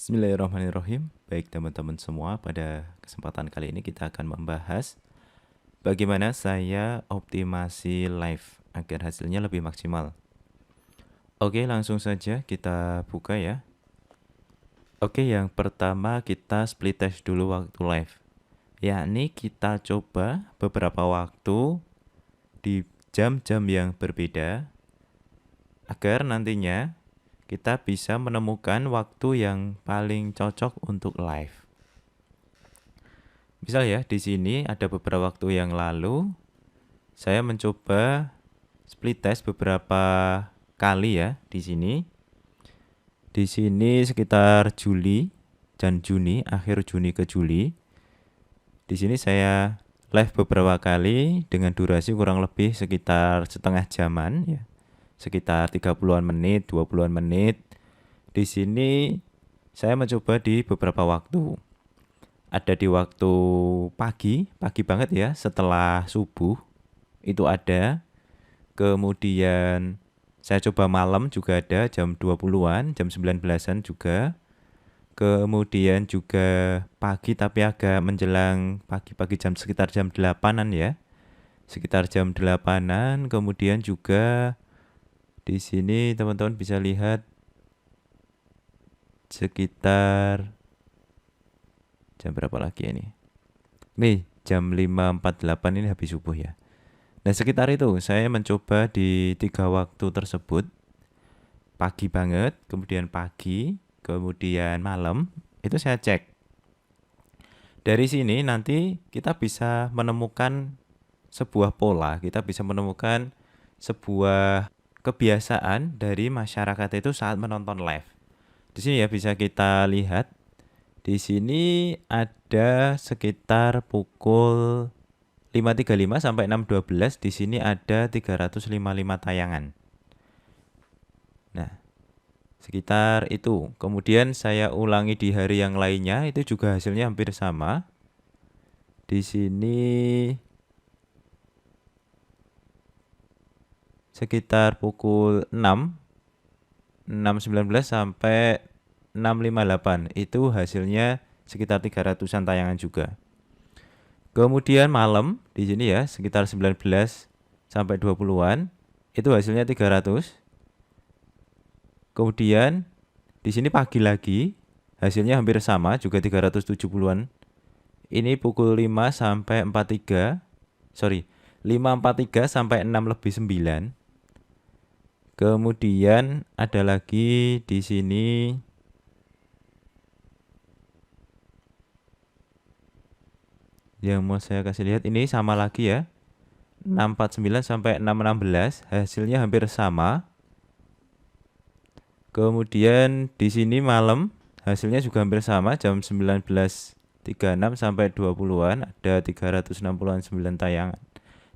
Bismillahirrahmanirrahim. Baik teman-teman semua, pada kesempatan kali ini kita akan membahas bagaimana saya optimasi live agar hasilnya lebih maksimal. Oke, langsung saja kita buka ya. Oke, yang pertama kita split test dulu waktu live. Yakni kita coba beberapa waktu di jam-jam yang berbeda agar nantinya kita bisa menemukan waktu yang paling cocok untuk live. Misal ya, di sini ada beberapa waktu yang lalu saya mencoba split test beberapa kali ya di sini. Di sini sekitar Juli dan Juni, akhir Juni ke Juli. Di sini saya live beberapa kali dengan durasi kurang lebih sekitar setengah jaman ya. Sekitar 30-an menit, 20-an menit. Di sini saya mencoba di beberapa waktu. Ada di waktu pagi banget ya, setelah subuh itu ada. Kemudian saya coba malam juga ada, jam 20-an, jam 19-an juga. Kemudian juga pagi tapi agak menjelang pagi-pagi, sekitar jam 8-an ya. Sekitar jam 8-an, kemudian juga di sini teman-teman bisa lihat sekitar jam berapa lagi ini? Nih, jam 5.48 ini habis subuh ya. Nah, sekitar itu saya mencoba di 3 waktu tersebut. Pagi banget, kemudian pagi, kemudian malam, itu saya cek. Dari sini nanti kita bisa menemukan sebuah pola, kita bisa menemukan sebuah kebiasaan dari masyarakat itu saat menonton live. Di sini ya bisa kita lihat. Di sini ada sekitar pukul 5.35 sampai 6.12. Di sini ada 355 tayangan. Nah, sekitar itu. Kemudian saya ulangi di hari yang lainnya, itu juga hasilnya hampir sama. Di sini sekitar pukul 6.19 sampai 6.58. Itu hasilnya sekitar 300-an tayangan juga. Kemudian malam di sini ya sekitar 19 sampai 20-an. Itu hasilnya 300. Kemudian di sini pagi lagi hasilnya hampir sama juga 370-an. Ini pukul 5 sampai 43. 5.43 sampai 6.09. Kemudian ada lagi di sini yang mau saya kasih lihat, ini sama lagi ya. 6.49 sampai 6.16, hasilnya hampir sama. Kemudian di sini malam hasilnya juga hampir sama, jam 19.36 sampai 20-an ada 369 tayangan.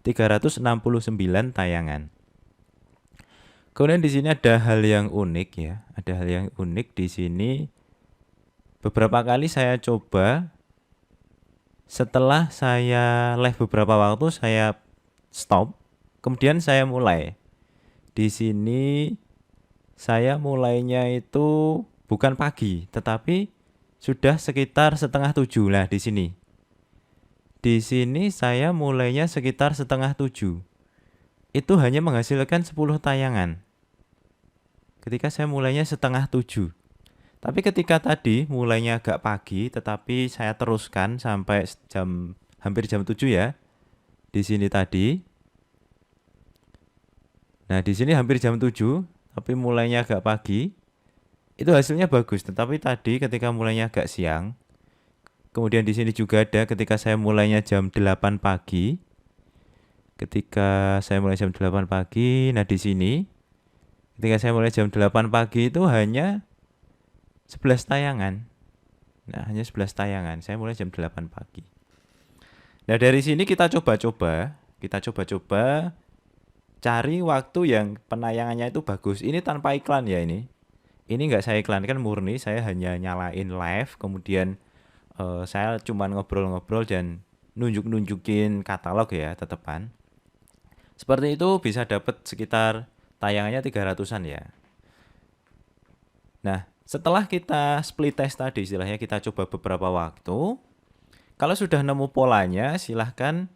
369 tayangan. Kemudian di sini ada hal yang unik ya. Ada hal yang unik di sini. Beberapa kali saya coba, setelah saya live beberapa waktu saya stop, kemudian saya mulai. Di sini saya mulainya itu bukan pagi, tetapi sudah sekitar setengah 7 lah di sini. Di sini saya mulainya sekitar setengah 7. Itu hanya menghasilkan 10 tayangan. Ketika saya mulainya setengah 7. Tapi ketika tadi mulainya agak pagi, tetapi saya teruskan sampai hampir jam 7 ya. Di sini tadi. Nah, di sini hampir jam 7, tapi mulainya agak pagi. Itu hasilnya bagus, tetapi tadi ketika mulainya agak siang. Kemudian di sini juga ada ketika saya mulainya jam 8 pagi. Ketika saya mulai jam 8 pagi, nah di sini ketika saya mulai jam 8 pagi itu hanya 11 tayangan. Nah, hanya 11 tayangan. Saya mulai jam 8 pagi. Nah, dari sini kita coba-coba cari waktu yang penayangannya itu bagus. Ini tanpa iklan ya ini. Ini nggak saya iklankan, murni saya hanya nyalain live, kemudian saya cuma ngobrol-ngobrol dan nunjukin katalog ya, tetepan. Seperti itu bisa dapat sekitar tayangannya 300-an ya. Nah, Setelah kita split test tadi, istilahnya kita coba beberapa waktu, kalau sudah nemu polanya, silahkan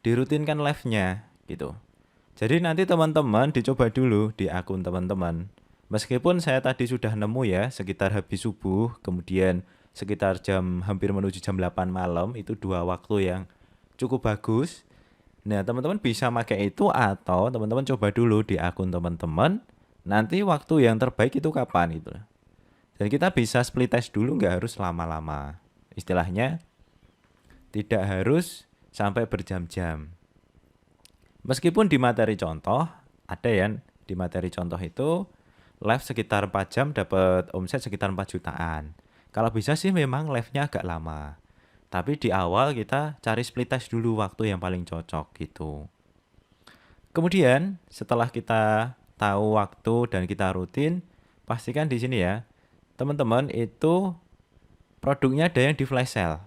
dirutinkan live-nya gitu. Jadi nanti teman-teman dicoba dulu di akun teman-teman. Meskipun saya tadi sudah nemu ya, sekitar habis subuh, kemudian sekitar hampir menuju jam 8 malam, itu 2 waktu yang cukup bagus. Nah, teman-teman bisa pakai itu atau teman-teman coba dulu di akun teman-teman. Nanti waktu yang terbaik itu kapan gitu. Dan kita bisa split test dulu, nggak harus lama-lama. Istilahnya tidak harus sampai berjam-jam. Meskipun di materi contoh, ada ya di materi contoh itu live sekitar 4 jam dapat omset sekitar 4 jutaan. Kalau bisa sih memang live-nya agak lama. Tapi di awal kita cari split test dulu waktu yang paling cocok gitu. Kemudian setelah kita tahu waktu dan kita rutin, pastikan di sini ya, teman-teman itu produknya ada yang di flash sale.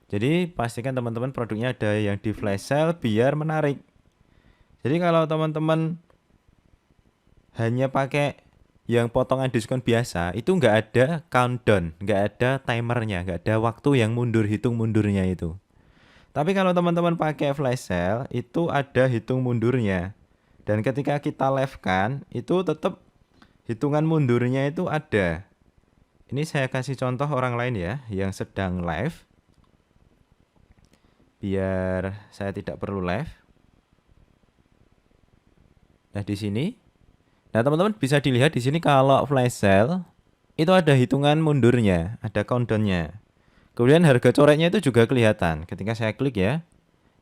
Jadi pastikan teman-teman produknya ada yang di flash sale biar menarik. Jadi kalau teman-teman hanya pakai yang potongan diskon biasa, itu nggak ada countdown, nggak ada timernya, nggak ada waktu yang mundur, hitung mundurnya itu. Tapi kalau teman-teman pakai flash sale, itu ada hitung mundurnya. Dan ketika kita live kan, itu tetap hitungan mundurnya itu ada. Ini saya kasih contoh orang lain ya, yang sedang live. Biar saya tidak perlu live. Nah, di sini. Nah, teman-teman bisa dilihat di sini kalau flash sale itu ada hitungan mundurnya, ada countdownnya. Kemudian harga coretnya itu juga kelihatan ketika saya klik ya.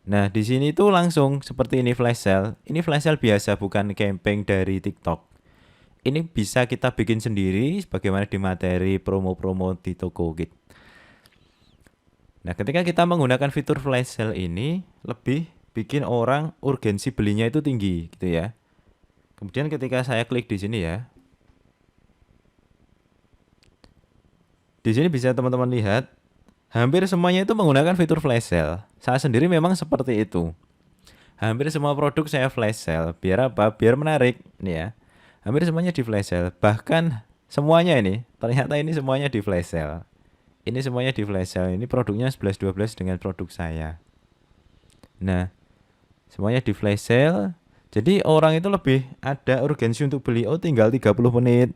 Nah, di sini tuh langsung seperti ini flash sale. Ini flash sale biasa, bukan campaign dari TikTok. Ini bisa kita bikin sendiri sebagaimana di materi promo-promo di Tokogit. Nah, ketika kita menggunakan fitur flash sale ini, lebih bikin orang urgensi belinya itu tinggi gitu ya. Kemudian ketika saya klik di sini ya, di sini bisa teman-teman lihat, hampir semuanya itu menggunakan fitur flash sale. Saya sendiri memang seperti itu. Hampir semua produk saya flash sale. Biar apa? Biar menarik. Ini ya. Hampir semuanya di flash sale. Bahkan semuanya ini, ternyata ini semuanya di flash sale. Ini semuanya di flash sale. Ini produknya 11-12 dengan produk saya. Nah, semuanya di flash sale. Jadi orang itu lebih ada urgensi untuk beli. Oh, tinggal 30 menit.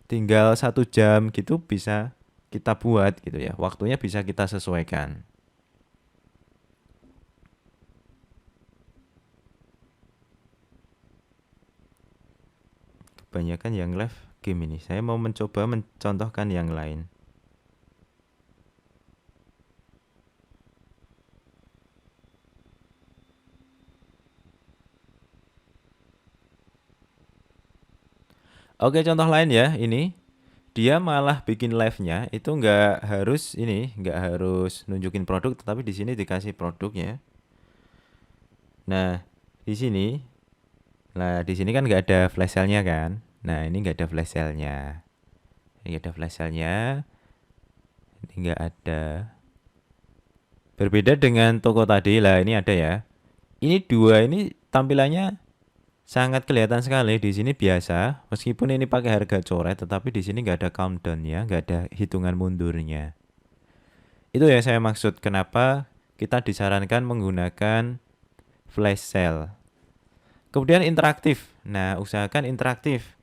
Tinggal 1 jam gitu bisa kita buat gitu ya. Waktunya bisa kita sesuaikan. Kebanyakan yang live game ini. Saya mau mencoba mencontohkan yang lain. Oke, contoh lain ya, ini. Dia malah bikin live-nya itu nggak harus nunjukin produk, tetapi di sini dikasih produknya. Nah, di sini. Nah, di sini kan nggak ada flash sale-nya kan. Nah, ini nggak ada flash sale-nya. Ini nggak ada flash sale-nya. Ini nggak ada. Berbeda dengan toko tadi lah, ini ada ya. Ini dua ini tampilannya sangat kelihatan sekali. Di sini biasa, meskipun ini pakai harga coret, tetapi di sini nggak ada countdown-nya, nggak ada hitungan mundurnya. Itu yang saya maksud kenapa kita disarankan menggunakan flash sale. Kemudian interaktif. Nah, usahakan interaktif.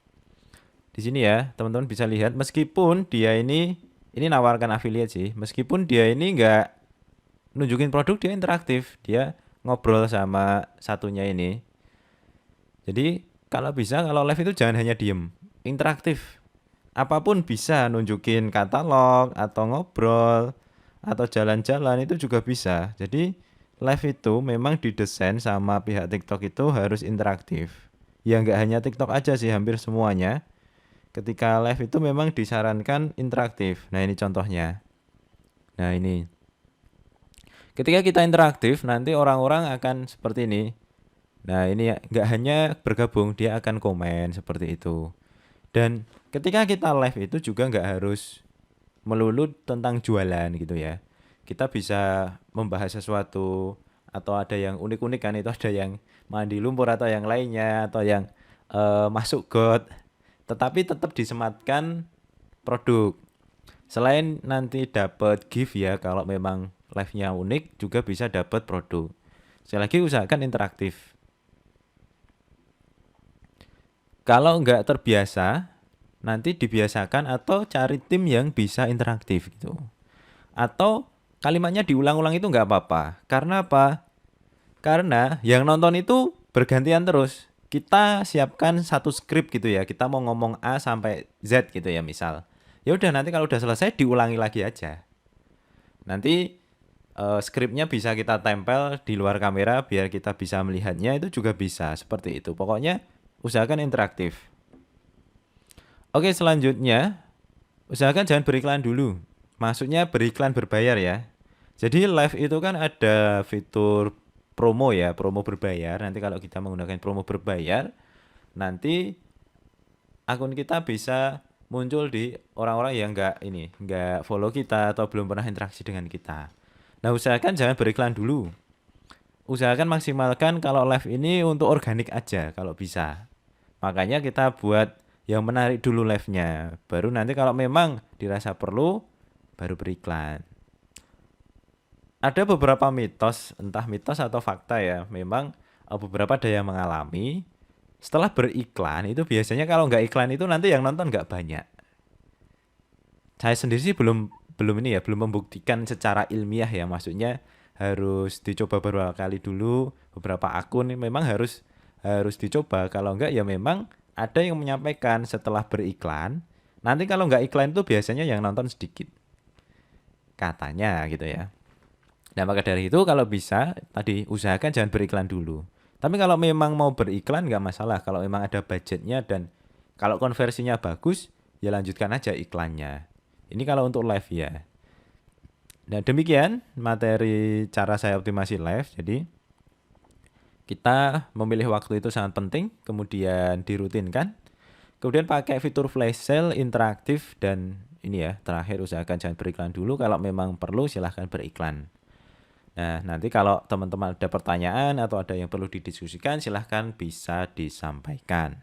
Di sini ya, teman-teman bisa lihat meskipun dia ini nawarkan affiliate sih. Meskipun dia ini nggak nunjukin produk, dia interaktif. Dia ngobrol sama satunya ini. Jadi, kalau bisa kalau live itu jangan hanya diem, interaktif. Apapun bisa, nunjukin katalog atau ngobrol atau jalan-jalan itu juga bisa. Jadi, live itu memang didesain sama pihak TikTok itu harus interaktif. Ya nggak hanya TikTok aja sih, hampir semuanya. Ketika live itu memang disarankan interaktif. Nah, ini contohnya. Nah, ini. Ketika kita interaktif, nanti orang-orang akan seperti ini. Nah, ini nggak hanya bergabung, dia akan komen seperti itu. Dan ketika kita live itu juga nggak harus melulu tentang jualan gitu ya. Kita bisa membahas sesuatu atau ada yang unik-unik kan, itu ada yang mandi lumpur atau yang lainnya atau yang masuk got. tetapi tetap disematkan produk. Selain nanti dapat gift ya, kalau memang live-nya unik juga bisa dapat produk. Sekali lagi usahakan interaktif. Kalau nggak terbiasa, nanti dibiasakan atau cari tim yang bisa interaktif gitu. Atau kalimatnya diulang-ulang itu nggak apa-apa. Karena apa? Karena yang nonton itu bergantian terus. Kita siapkan satu skrip gitu ya. Kita mau ngomong A sampai Z gitu ya misal. Ya udah nanti kalau udah selesai diulangi lagi aja. Nanti skripnya bisa kita tempel di luar kamera biar kita bisa melihatnya, itu juga bisa seperti itu. Pokoknya usahakan interaktif. Oke, selanjutnya usahakan jangan beriklan dulu. Maksudnya beriklan berbayar ya. Jadi live itu kan ada fitur promo ya, promo berbayar. Nanti kalau kita menggunakan promo berbayar, nanti akun kita bisa muncul di orang-orang yang nggak follow kita atau belum pernah interaksi dengan kita. Nah, usahakan jangan beriklan dulu. Usahakan maksimalkan kalau live ini untuk organik aja kalau bisa. Makanya kita buat yang menarik dulu live-nya. Baru nanti kalau memang dirasa perlu, baru beriklan. Ada beberapa mitos, entah mitos atau fakta ya. Memang beberapa ada yang mengalami setelah beriklan itu biasanya kalau nggak iklan itu nanti yang nonton nggak banyak. Saya sendiri sih belum membuktikan secara ilmiah ya, maksudnya harus dicoba beberapa kali dulu, beberapa akun memang harus dicoba. Kalau enggak ya memang ada yang menyampaikan setelah beriklan, nanti kalau nggak iklan itu biasanya yang nonton sedikit. Katanya gitu ya. Nah, maka dari itu kalau bisa tadi usahakan jangan beriklan dulu. Tapi kalau memang mau beriklan nggak masalah. Kalau memang ada budgetnya dan kalau konversinya bagus, ya lanjutkan aja iklannya. Ini kalau untuk live ya. Nah, demikian materi cara saya optimasi live. Jadi kita memilih waktu itu sangat penting, kemudian dirutinkan. Kemudian pakai fitur flash sale interaktif dan ini ya, terakhir usahakan jangan beriklan dulu. Kalau memang perlu silahkan beriklan. Nah, nanti kalau teman-teman ada pertanyaan atau ada yang perlu didiskusikan, silahkan bisa disampaikan.